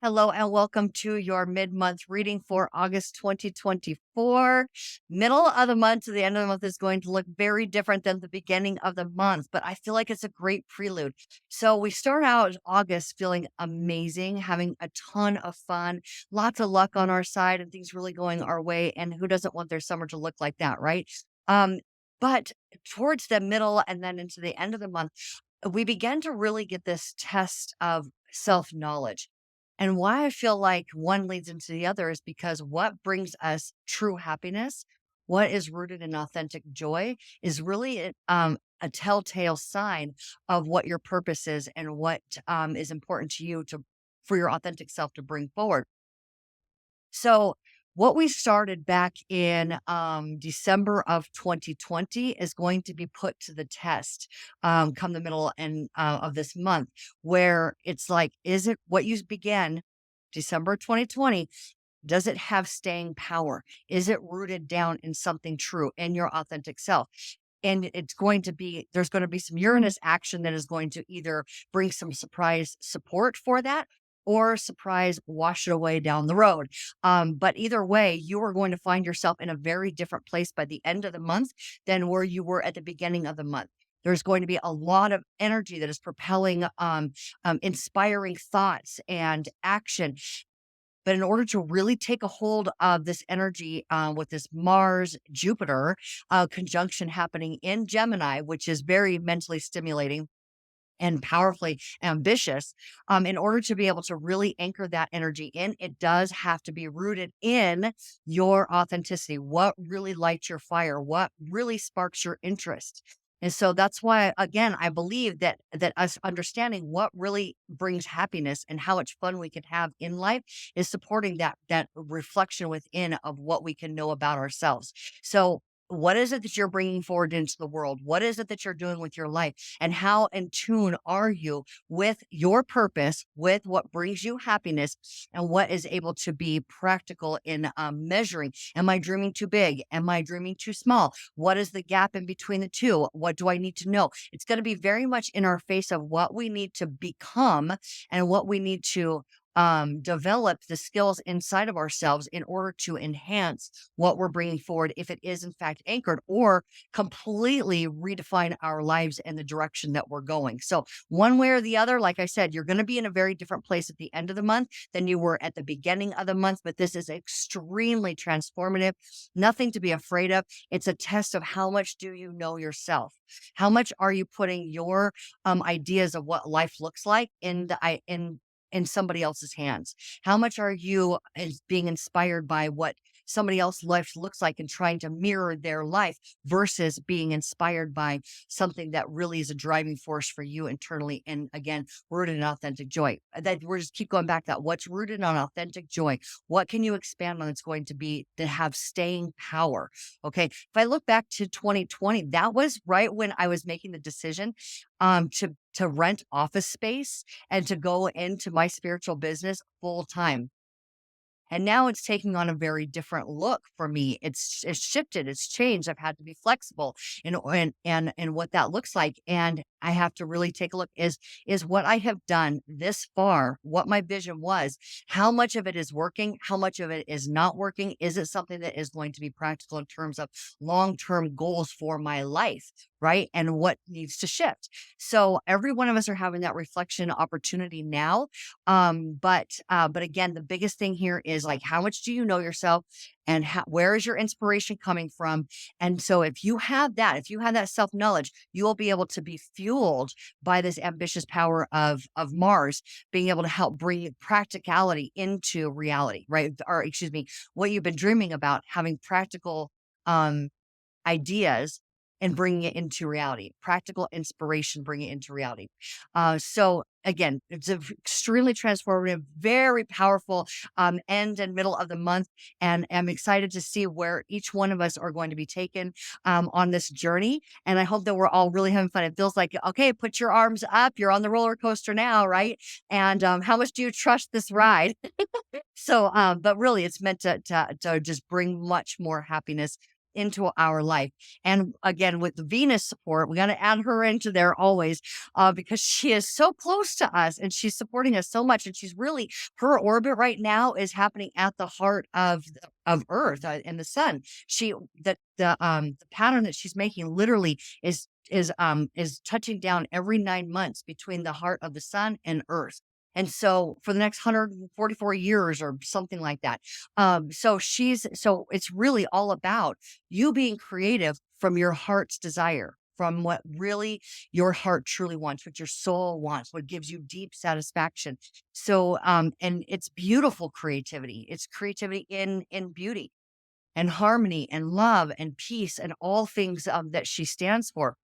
Hello and welcome to your mid-month reading for August 2024. Middle of the month to the end of the month is going to look very different than the beginning of the month, but I feel like it's a great prelude. So we start out August feeling amazing, having a ton of fun, lots of luck on our side and things really going our way. And who doesn't want their summer to look like that, right? Um, but towards the middle and then into the end of the month, we begin to really get this test of self-knowledge. And why I feel like one leads into the other is because what brings us true happiness, what is rooted in authentic joy, is really a telltale sign of what your purpose is and what is important to you to for your authentic self to bring forward. So, what we started back in December of 2020 is going to be put to the test come the middle and of this month, where it's like, is it what you began December 2020? Does it have staying power? Is it rooted down in something true in your authentic self? And there's going to be some Uranus action that is going to either bring some surprise support for that or surprise wash it away down the road. But either way, you are going to find yourself in a very different place by the end of the month than where you were at the beginning of the month. There's going to be a lot of energy that is propelling inspiring thoughts and action, but in order to really take a hold of this energy with this Mars Jupiter conjunction happening in Gemini, which is very mentally stimulating and powerfully ambitious, in order to be able to really anchor that energy in, it does have to be rooted in your authenticity. What really lights your fire? What really sparks your interest? And so that's why, again, I believe that us understanding what really brings happiness and how much fun we can have in life is supporting that reflection within of what we can know about ourselves. So what is it that you're bringing forward into the world? What is it that you're doing with your life? And how in tune are you with your purpose, with what brings you happiness, and what is able to be practical in measuring? Am I dreaming too big? Am I dreaming too small? What is the gap in between the two? What do I need to know? It's going to be very much in our face of what we need to become and what we need to develop the skills inside of ourselves in order to enhance what we're bringing forward if it is in fact anchored, or completely redefine our lives and the direction that we're going. So one way or the other, like I said, you're going to be in a very different place at the end of the month than you were at the beginning of the month, but this is extremely transformative, nothing to be afraid of. It's a test of how much do you know yourself? How much are you putting your ideas of what life looks like in somebody else's hands? How much are you being inspired by what somebody else's life looks like and trying to mirror their life versus being inspired by something that really is a driving force for you internally? And again, rooted in authentic joy. That we're just keep going back to that. What's rooted on authentic joy? What can you expand on that's going to be to have staying power? Okay. If I look back to 2020, that was right when I was making the decision to rent office space and to go into my spiritual business full time. And now it's taking on a very different look for me. It's shifted, it's changed. I've had to be flexible in what that looks like. And I have to really take a look is what I have done this far, what my vision was, how much of it is working, how much of it is not working? Is it something that is going to be practical in terms of long-term goals for my life? Right. And what needs to shift. So every one of us are having that reflection opportunity now. But again, the biggest thing here is like, how much do you know yourself, and where is your inspiration coming from? And so if you have that self knowledge, you will be able to be fueled by this ambitious power of Mars, being able to help bring practicality into reality, right? Or excuse me, what you've been dreaming about, having practical um ideas and bringing it into reality, practical inspiration, bringing it into reality. So again, it's extremely transformative, very powerful end and middle of the month. And I'm excited to see where each one of us are going to be taken on this journey. And I hope that we're all really having fun. It feels like, okay, put your arms up. You're on the roller coaster now, right? And how much do you trust this ride? So, but really, it's meant to just bring much more happiness, into our life. And again, with the Venus support, we got to add her into there always, because she is so close to us and she's supporting us so much. And she's really, her orbit right now is happening at the heart of Earth and the sun. The pattern that she's making literally is touching down every 9 months between the heart of the sun and Earth. And so for the next 144 years or something like that. So it's really all about you being creative from your heart's desire, from what really your heart truly wants, what your soul wants, what gives you deep satisfaction. So, and it's beautiful creativity. It's creativity in beauty and harmony and love and peace and all things that she stands for.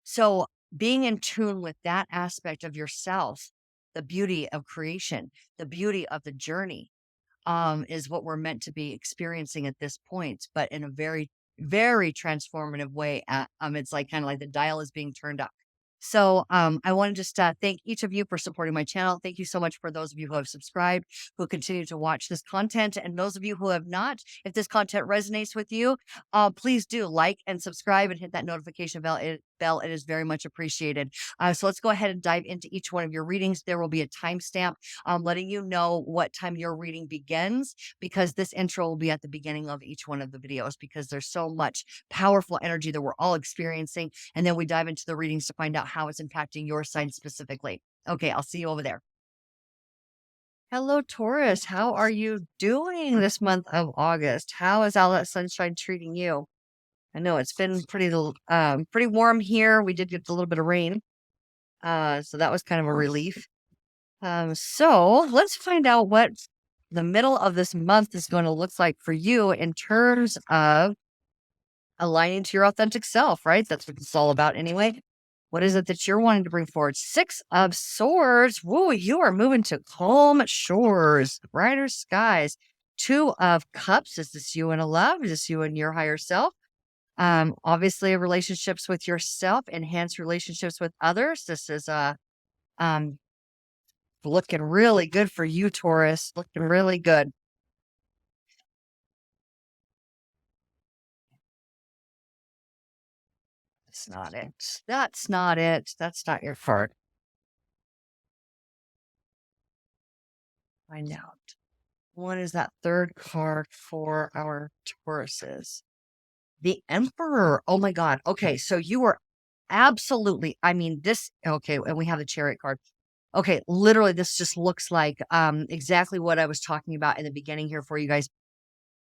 So being in tune with that aspect of yourself, the beauty of creation, the beauty of the journey, is what we're meant to be experiencing at this point, but in a very, very transformative way. It's like kind of like the dial is being turned up. So I want to just thank each of you for supporting my channel. Thank you so much for those of you who have subscribed, who continue to watch this content. And those of you who have not, if this content resonates with you, please do like and subscribe and hit that notification bell. It is very much appreciated. So let's go ahead and dive into each one of your readings. There will be a timestamp letting you know what time your reading begins, because this intro will be at the beginning of each one of the videos, because there's so much powerful energy that we're all experiencing. And then we dive into the readings to find out how it's impacting your sign specifically. Okay, I'll see you over there. Hello, Taurus. How are you doing this month of August? How is all that sunshine treating you? I know it's been pretty warm here. We did get a little bit of rain. So that was kind of a relief. So let's find out what the middle of this month is going to look like for you in terms of aligning to your authentic self, right? That's what it's all about anyway. What is it that you're wanting to bring forward? 6 of Swords. Woo, you are moving to calm shores, brighter skies. 2 of Cups. Is this you in a love? Is this you and your higher self? Obviously relationships with yourself, enhance relationships with others. This is um looking really good for you, Taurus. Looking really good. That's not it. That's not it. That's not your card. Find out. What is that third card for our Tauruses? The Emperor. Oh my God. Okay, so you are absolutely, I mean, this, okay, and we have the Chariot card. Okay, literally, this just looks like exactly what I was talking about in the beginning here for you guys.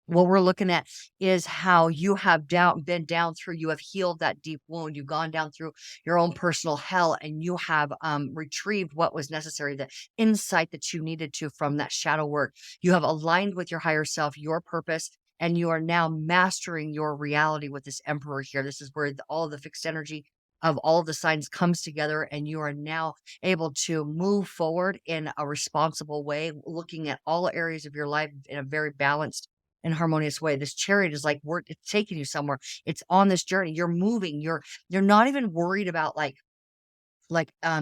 What we're looking at is how you have been down through, you have healed that deep wound. You've gone down through your own personal hell, and you have retrieved what was necessary, the insight that you needed to from that shadow work. You have aligned with your higher self, your purpose, and you are now mastering your reality with this Emperor here. This is where all of the fixed energy of all of the signs comes together, and you are now able to move forward in a responsible way, looking at all areas of your life in a very balanced and harmonious way. This Chariot is like, it's taking you somewhere. It's on this journey. You're moving. You're not even worried about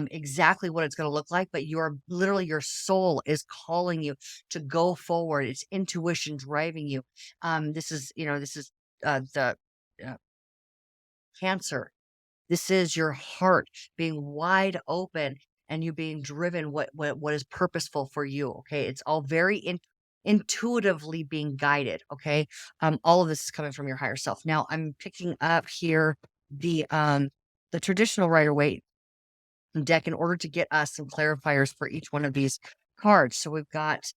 exactly what it's going to look like, but you're literally, your soul is calling you to go forward. It's intuition driving you. This is the Cancer. This is your heart being wide open and you being driven what is purposeful for you. Okay. It's all very intuitively being guided. Okay. All of this is coming from your higher self. Now I'm picking up here the traditional Rider-Waite deck in order to get us some clarifiers for each one of these cards. So we've got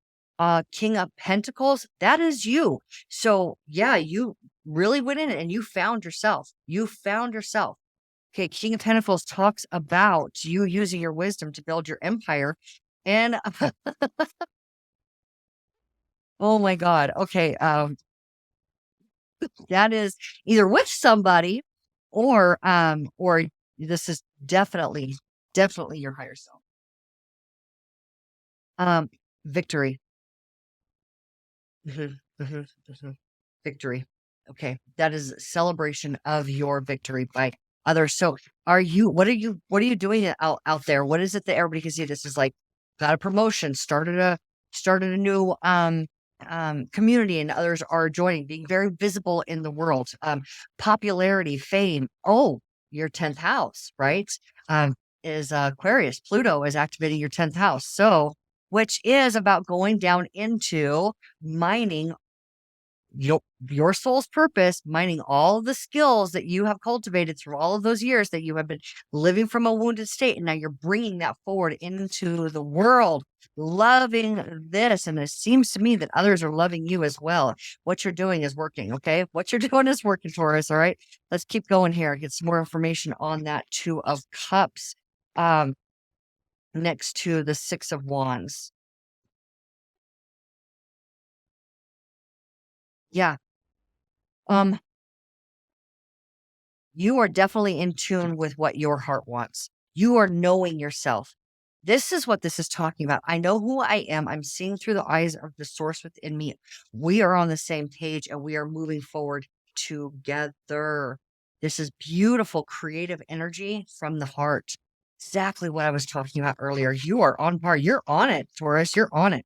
King of Pentacles. That is you. So yeah, you really went in and you found yourself. You found yourself. Okay, King of Pentacles talks about you using your wisdom to build your empire. And oh my God. Okay, that is either with somebody or this is definitely your higher self. Victory. Victory. Okay, that is celebration of your victory by others. So what are you doing out there? What is it that everybody can see? This is like, got a promotion, started a new community and others are joining, being very visible in the world, popularity, fame. Oh, your 10th house, right? Um, is Aquarius. Pluto is activating your 10th house. So, which is about going down into mining your your soul's purpose, mining all of the skills that you have cultivated through all of those years that you have been living from a wounded state, and now you're bringing that forward into the world, loving this. And it seems to me that others are loving you as well. What you're doing is working. Okay, what you're doing is working, Taurus. All right, let's keep going here, get some more information on that Two of Cups, um next to the Six of Wands. Yeah. um You are definitely in tune with what your heart wants. You are knowing yourself. This is what this is talking about. I know who I am. I'm seeing through the eyes of the source within me. We are on the same page and we are moving forward together. This is beautiful, creative energy from the heart. Exactly what I was talking about earlier. You are on par. You're on it, Taurus. You're on it.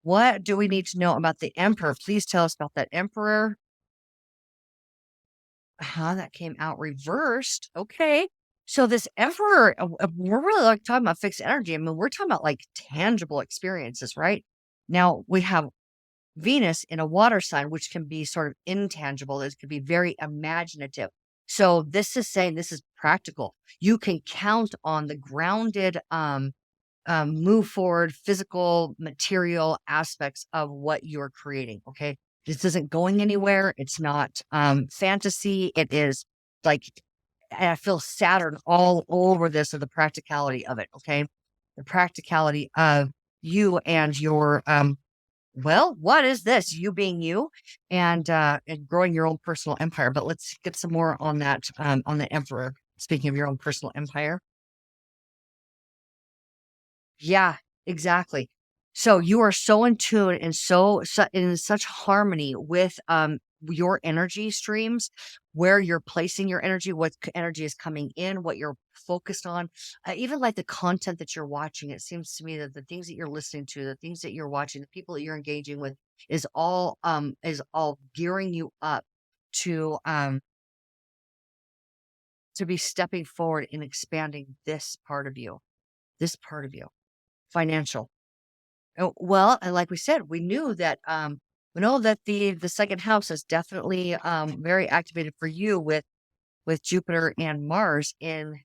What do we need to know about the Emperor? Please tell us about that Emperor. That came out reversed. Okay. So this emperor, we're really like talking about fixed energy. I mean, we're talking about like tangible experiences, right? Now we have Venus in a water sign, which can be sort of intangible. This could be very imaginative. So this is saying this is practical. You can count on the grounded, move forward, physical, material aspects of what you're creating. Okay. This isn't going anywhere. It's not fantasy. It is like, and I feel Saturn all over this of the practicality of it. Okay. The practicality of you and your, well, what is this? You being you and growing your own personal empire. But let's get some more on that, on the Emperor. Speaking of your own personal empire. Yeah, exactly. So you are so in tune and in such harmony with your energy streams, where you're placing your energy, what energy is coming in, what you're focused on, even like the content that you're watching. It seems to me that the things that you're listening to, the things that you're watching, the people that you're engaging with is all gearing you up to um to be stepping forward and expanding this part of you, this part of you, financial. Oh, well, and like we said, we know that the second house is definitely very activated for you with Jupiter and Mars in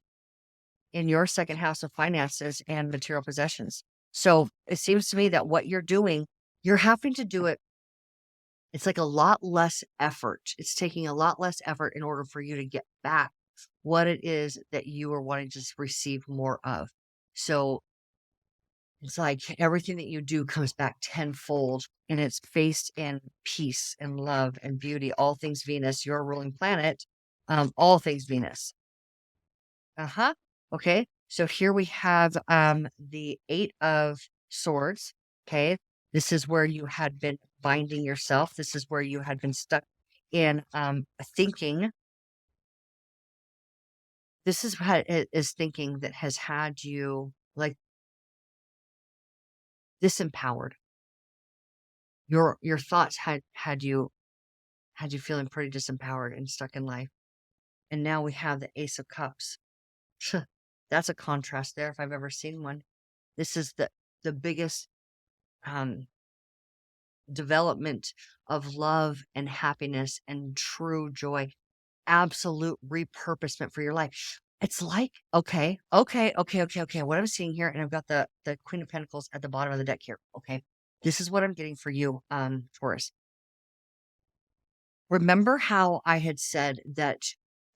your second house of finances and material possessions. So it seems to me that what you're doing, you're having to do it. It's like a lot less effort. It's taking a lot less effort in order for you to get back what it is that you are wanting to receive more of. So it's like everything that you do comes back tenfold, and it's based in peace and love and beauty, all things Venus, your ruling planet, all things Venus. Uh-huh. Okay. So here we have the Eight of Swords. Okay. This is where you had been binding yourself. This is where you had been stuck in thinking. This is what it is thinking that has had you like disempowered. Your thoughts had you feeling pretty disempowered and stuck in life. And now we have the Ace of Cups. That's a contrast there if I've ever seen one. This is the biggest um development of love and happiness and true joy, absolute repurposement for your life. It's like, okay. What I'm seeing here, and I've got the Queen of Pentacles at the bottom of the deck here. Okay. This is what I'm getting for you, Taurus. Remember how I had said that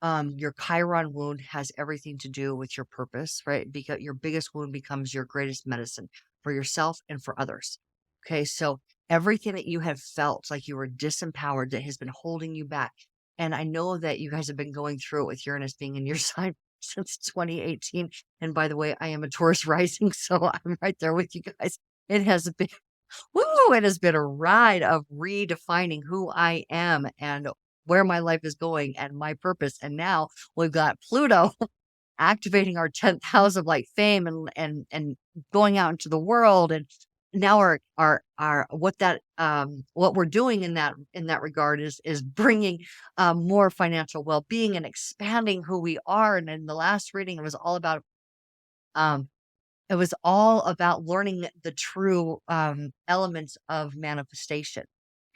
your Chiron wound has everything to do with your purpose, right? Because your biggest wound becomes your greatest medicine for yourself and for others. Okay, so everything that you have felt like you were disempowered that has been holding you back. And I know that you guys have been going through it with Uranus being in your sign since 2018. And by the way, I am a Taurus rising, so I'm right there with you guys. It has been Woo! It has been a ride of redefining who I am and where my life is going and my purpose. And now we've got Pluto activating our 10th house of like fame and going out into the world and now our what we're doing in that regard is bringing more financial well-being and expanding who we are. And in the last reading, um it was all about learning the true elements of manifestation.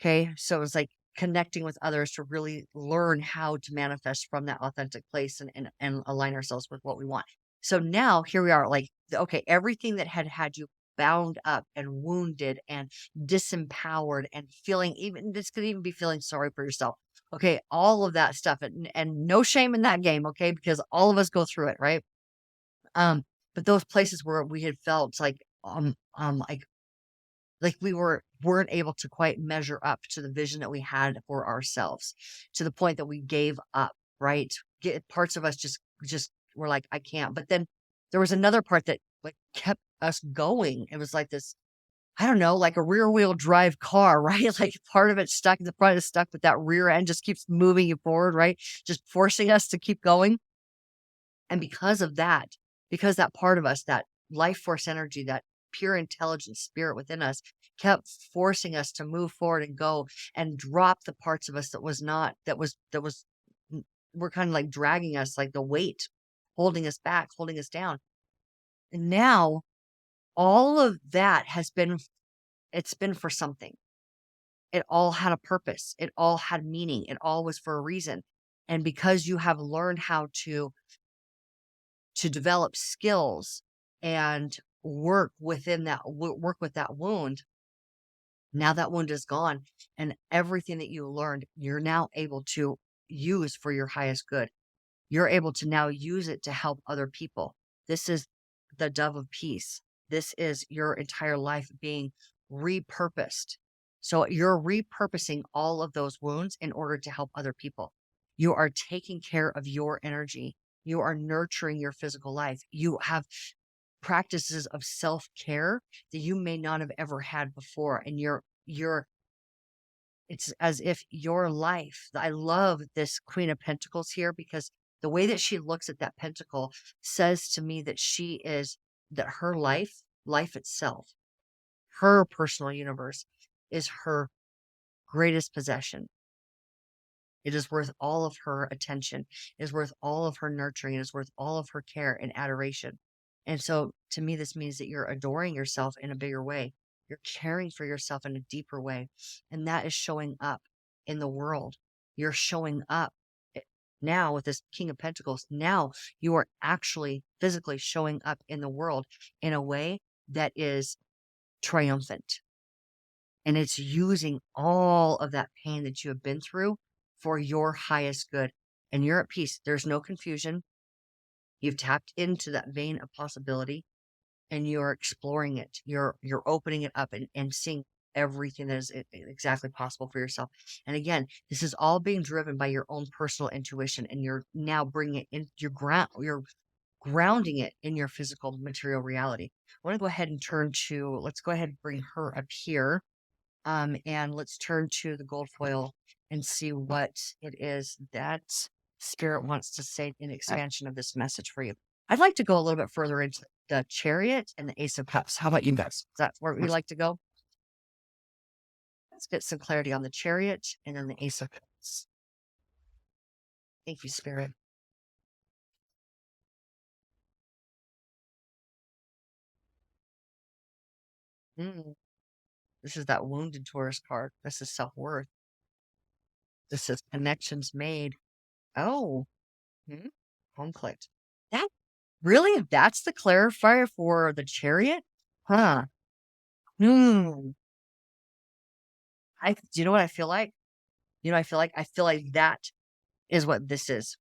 Okay. So it was like connecting with others to really learn how to manifest from that authentic place and align ourselves with what we want. So now here we are, like, okay, everything that had you bound up and wounded and disempowered and feeling, even this could even be feeling sorry for yourself. Okay. All of that stuff, and no shame in that game. Okay. Because all of us go through it. Right. Um, but those places where we had felt like we weren't able to quite measure up to the vision that we had for ourselves, to the point that we gave up, right? Parts of us just were like, I can't. But then there was another part that like kept us going. It was like this, I don't know, like a rear wheel drive car, right? Like part of it's stuck, the front is stuck, but that rear end just keeps moving you forward, right? Just forcing us to keep going. And because that part of us, that life force energy, that pure intelligent spirit within us kept forcing us to move forward and go and drop the parts of us that was not, we're kind of like dragging us, like the weight, holding us back, holding us down. And now all of that it's been for something. It all had a purpose. It all had meaning. It all was for a reason. And because you have learned how to develop skills and work with that wound, now that wound is gone, and everything that you learned you're now able to use for your highest good. You're able to now use it to help other people. This is the dove of peace. This is your entire life being repurposed. So you're repurposing all of those wounds in order to help other people. You are taking care of your energy. You are nurturing your physical life. You have practices of self-care that you may not have ever had before. And it's as if your life, I love this Queen of Pentacles here, because the way that she looks at that pentacle says to me that that her life itself, her personal universe is her greatest possession. It is worth all of her attention. It is worth all of her nurturing. It is worth all of her care and adoration. And so to me, this means that you're adoring yourself in a bigger way. You're caring for yourself in a deeper way. And that is showing up in the world. You're showing up now with this King of Pentacles. Now you are actually physically showing up in the world in a way that is triumphant. And it's using all of that pain that you have been through for your highest good. And you're at peace. There's no confusion. You've tapped into that vein of possibility and you're exploring it. You're opening it up and seeing everything that is exactly possible for yourself. And again, this is all being driven by your own personal intuition, and you're now bringing it in you're grounding it in your physical material reality. I want to go ahead and let's go ahead and bring her up here. And let's turn to the gold foil and see what it is that Spirit wants to say in expansion of this message for you. I'd like to go a little bit further into the Chariot and the Ace of Cups. How about you guys? Is that where we like to go? Let's get some clarity on the Chariot and then the Ace of Cups. Thank you, Spirit. Mm. This is that wounded Taurus card. This is self-worth. This is connections made. Oh, conflict. That really, that's the clarifier for the Chariot? Huh. Hmm. Do you know what I feel like? I feel like that is what this is.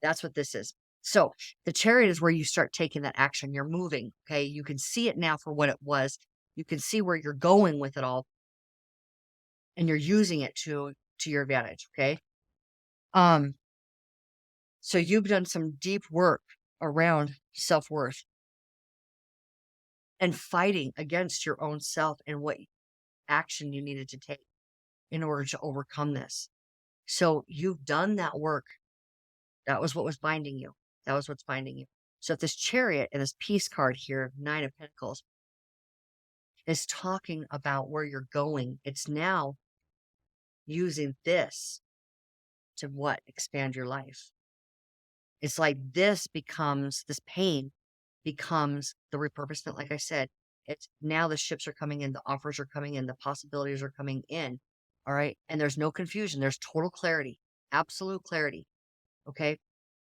That's what this is. So the Chariot is where you start taking that action. You're moving. Okay. You can see it now for what it was. You can see where you're going with it all, and you're using it to your advantage. Okay. Um, so you've done some deep work around self-worth and fighting against your own self and what action you needed to take in order to overcome this. So you've done that work. That was what was binding you. That was what's binding you. So if this Chariot and this Peace card here, Nine of Pentacles, is talking about where you're going. It's now using this to what? Expand your life. It's like this pain becomes the repurposement. Like I said, it's now the ships are coming in, the offers are coming in, the possibilities are coming in. All right. And there's no confusion. There's total clarity, absolute clarity. Okay.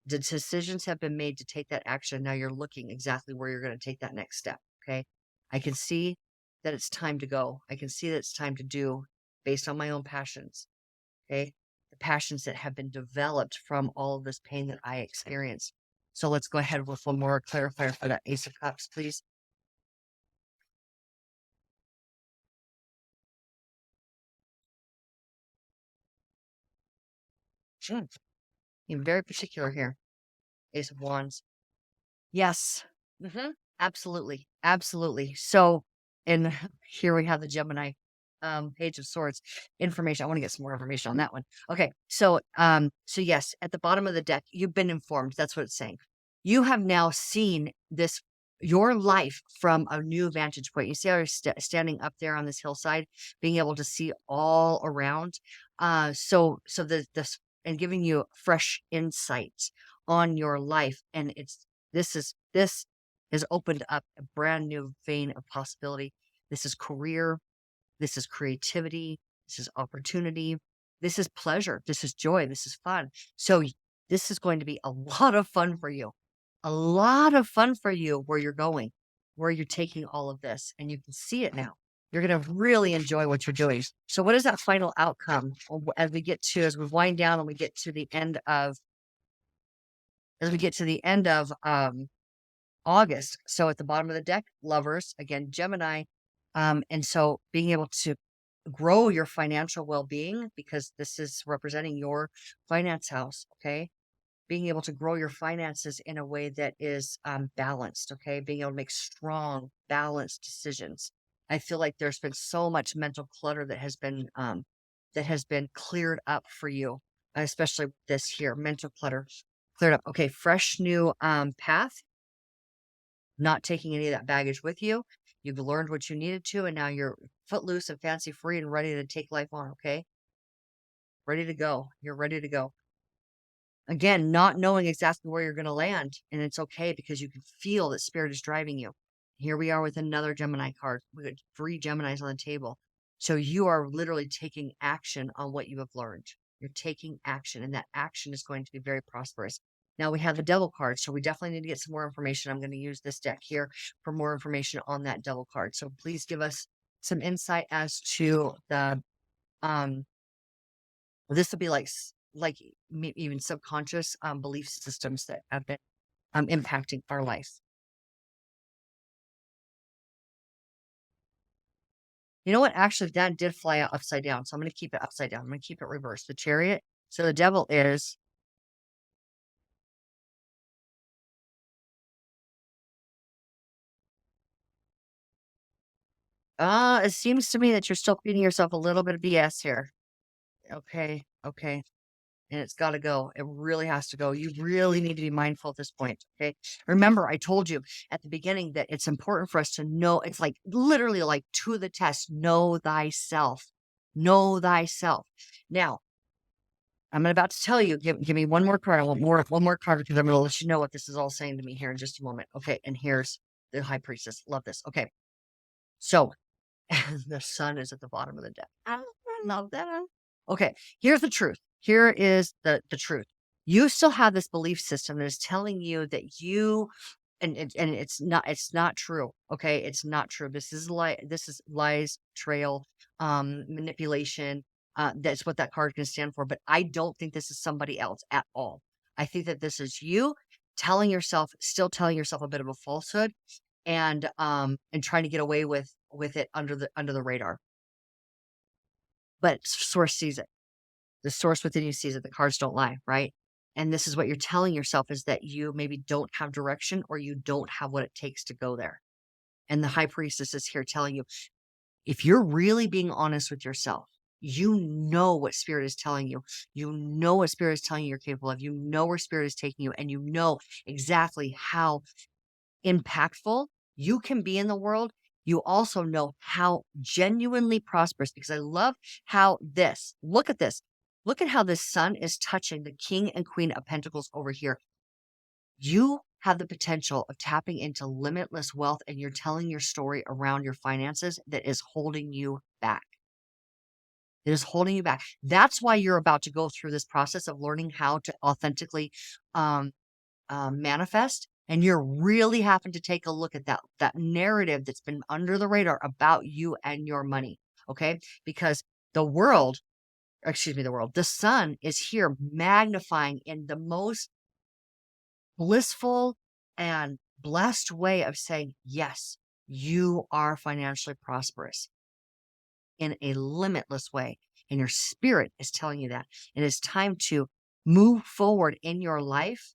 The decisions have been made to take that action. Now you're looking exactly where you're going to take that next step. Okay. I can see that it's time to go. I can see that it's time to do based on my own passions. Okay. The passions that have been developed from all of this pain that I experienced. So let's go ahead with one more clarifier for that Ace of Cups, please. You're very particular here. Ace of Wands. Yes. Absolutely. Absolutely. So, and here we have the Gemini Page of Swords information. I want to get some more information on that one. Okay. So yes, at the bottom of the deck, you've been informed. That's what it's saying. You have now seen your life from a new vantage point. You see how you're standing up there on this hillside, being able to see all around. And giving you fresh insights on your life. And this has opened up a brand new vein of possibility. This is career. This is creativity. This is opportunity. This is pleasure. This is joy. This is fun. So this is going to be a lot of fun for you. A lot of fun for you where you're going, where you're taking all of this, and you can see it now. You're going to really enjoy what you're doing. So what is that final outcome as we wind down and we get to the end of August. So at the bottom of the deck, Lovers, again, Gemini. And so being able to grow your financial well-being, because this is representing your finance house. Okay. Being able to grow your finances in a way that is balanced. Okay. Being able to make strong, balanced decisions. I feel like there's been so much mental clutter that has been cleared up for you, especially this here, mental clutter cleared up. Okay. Fresh new path, not taking any of that baggage with you. You've learned what you needed to, and now you're footloose and fancy free and ready to take life on. Okay. Ready to go. You're ready to go. Again, not knowing exactly where you're going to land. And it's okay because you can feel that spirit is driving you. Here we are with another Gemini card. We got 3 Geminis on the table. So you are literally taking action on what you have learned. You're taking action, and that action is going to be very prosperous. Now we have the Devil card. So we definitely need to get some more information. I'm going to use this deck here for more information on that Devil card. So please give us some insight as to this will be like even subconscious belief systems that have been impacting our life. You know what? Actually, that did fly out upside down. So I'm going to keep it upside down. I'm going to keep it reversed. The Chariot. So the Devil is. It seems to me that you're still feeding yourself a little bit of BS here. Okay. Okay. And it's got to go. It really has to go. You really need to be mindful at this point. Okay. Remember, I told you at the beginning that it's important for us to know. It's like literally like to the test, know thyself. Know thyself. Now, I'm about to tell you, give me one more card. I want one more card because I'm going to let you know what this is all saying to me here in just a moment. Okay. And here's the High Priestess. Love this. Okay. So the sun is at the bottom of the deck. I love that. Okay, here's the truth. Here is the truth. You still have this belief system that is telling you that you and it's not true. Okay, it's not true. This is lies, betrayal, manipulation. That's what that card can stand for. But I don't think this is somebody else at all. I think that this is you still telling yourself a bit of a falsehood, and trying to get away with it under the radar. But source sees it. The source within you sees it. The cards don't lie, right? And this is what you're telling yourself, is that you maybe don't have direction, or you don't have what it takes to go there. And the High Priestess is here telling you, if you're really being honest with yourself, you know what spirit is telling you. You know what spirit is telling you you're capable of. You know where spirit is taking you, and you know exactly how impactful you can be in the world you also know how genuinely prosperous, because I love how look at this. Look at how this sun is touching the king and queen of pentacles over here. You have the potential of tapping into limitless wealth, and you're telling your story around your finances that is holding you back. It is holding you back. That's why you're about to go through this process of learning how to authentically um, manifest. And you're really having to take a look at that narrative that's been under the radar about you and your money. Okay. Because the sun is here magnifying in the most blissful and blessed way of saying, yes, you are financially prosperous in a limitless way. And your spirit is telling you that. It is time to move forward in your life,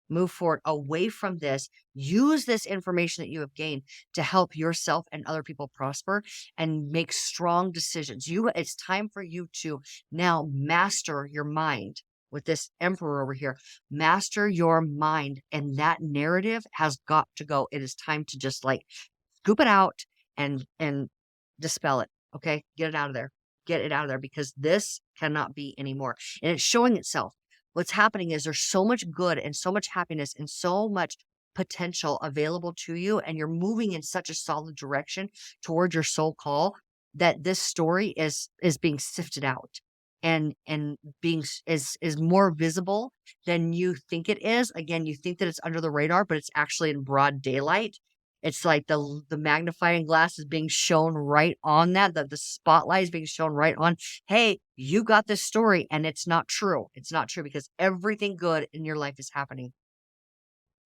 move forward away from this, use this information that you have gained to help yourself and other people prosper and make strong decisions. It's time for you to now master your mind with this emperor over here. Master your mind, and that narrative has got to go. It is time to just like scoop it out and dispel it. Okay. Get it out of there. Get it out of there, because this cannot be anymore. And it's showing itself. What's happening is there's so much good and so much happiness and so much potential available to you. And you're moving in such a solid direction towards your soul call that this story is being sifted out and is more visible than you think it is. Again, you think that it's under the radar, but it's actually in broad daylight. It's like the magnifying glass is being shown right on that. The spotlight is being shown right on. Hey, you got this story, and it's not true. It's not true, because everything good in your life is happening.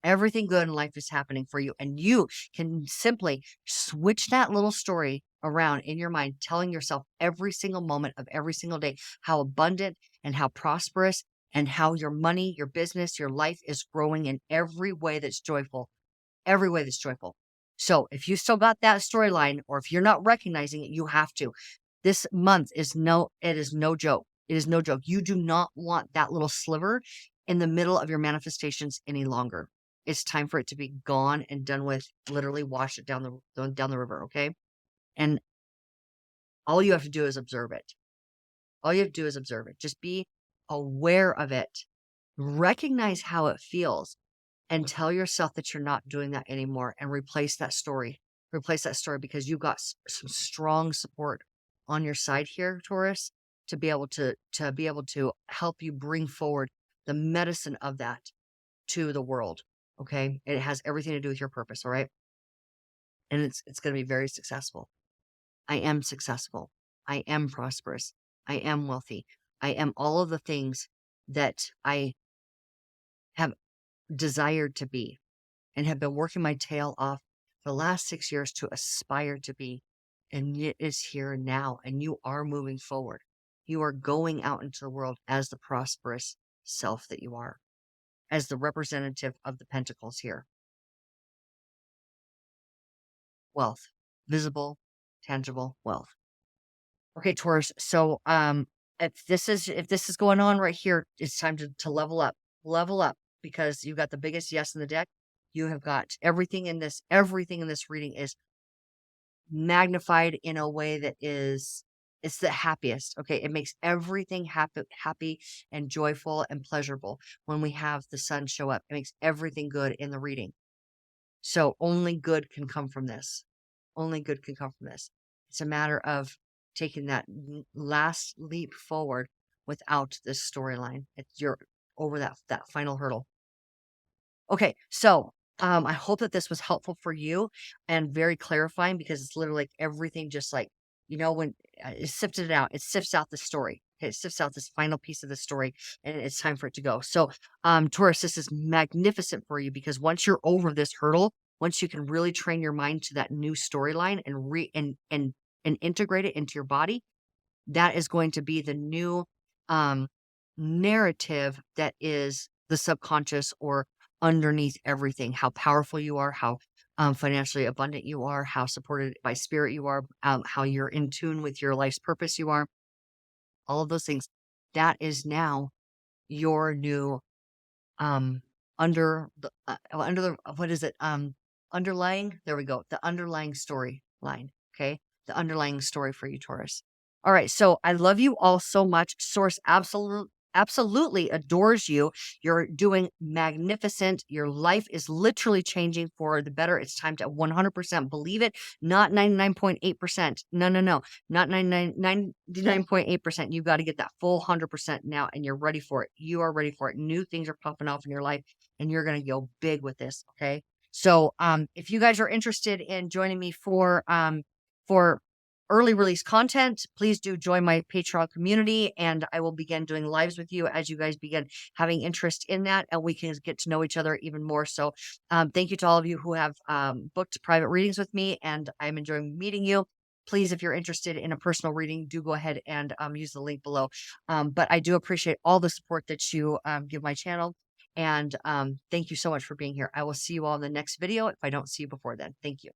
Everything good in life is happening for you. And you can simply switch that little story around in your mind, telling yourself every single moment of every single day how abundant and how prosperous and how your money, your business, your life is growing in every way that's joyful. Every way that's joyful. So if you still got that storyline, or if you're not recognizing it, you have to. This month it is no joke. It is no joke. You do not want that little sliver in the middle of your manifestations any longer. It's time for it to be gone and done with. Literally wash it down the river, okay? And all you have to do is observe it. All you have to do is observe it. Just be aware of it. Recognize how it feels, and tell yourself that you're not doing that anymore, and replace that story. Replace that story, because you've got some strong support on your side here, Taurus, to be able to help you bring forward the medicine of that to the world. Okay. It has everything to do with your purpose. All right. And it's going to be very successful. I am successful. I am prosperous. I am wealthy. I am all of the things that I have desired to be and have been working my tail off for the last 6 years to aspire to be. And it is here now. And you are moving forward. You are going out into the world as the prosperous self that you are, as the representative of the pentacles here. Wealth, visible, tangible wealth. Okay, Taurus. So, if this is going on right here, it's time to level up, because you got the biggest yes in the deck. You have got everything in this reading is magnified in a way that it's the happiest. Okay. It makes everything happy and joyful and pleasurable when we have the sun show up. It makes everything good in the reading. So only good can come from this. Only good can come from this. It's a matter of taking that last leap forward without this storyline. You're over that final hurdle. Okay, so I hope that this was helpful for you and very clarifying, because it's literally like everything just like, when it sifted it out, it sifts out the story. Okay, it sifts out this final piece of the story, and it's time for it to go. So, Taurus, this is magnificent for you, because once you're over this hurdle, once you can really train your mind to that new storyline and integrate it into your body, that is going to be the new um, narrative that is the subconscious or underneath everything. How powerful you are, how financially abundant you are, how supported by spirit you are, how you're in tune with your life's purpose you are. All of those things. That is now your new under the what is it? Underlying. There we go. The underlying story line. Okay. The underlying story for you, Taurus. All right. So I love you all so much. Source absolutely adores you. You're doing magnificent. Your life is literally changing for the better. It's time to 100% believe it, not 99.8%. No, no, no, not 99.8%. You got to get that full 100% now, and you're ready for it. You are ready for it. New things are popping off in your life, and you're going to go big with this. Okay. So, if you guys are interested in joining me for early release content, please do join my Patreon community, and I will begin doing lives with you as you guys begin having interest in that, and we can get to know each other even more. So, thank you to all of you who have booked private readings with me, and I'm enjoying meeting you. Please, if you're interested in a personal reading, do go ahead and use the link below. But I do appreciate all the support that you give my channel. And thank you so much for being here. I will see you all in the next video if I don't see you before then. Thank you.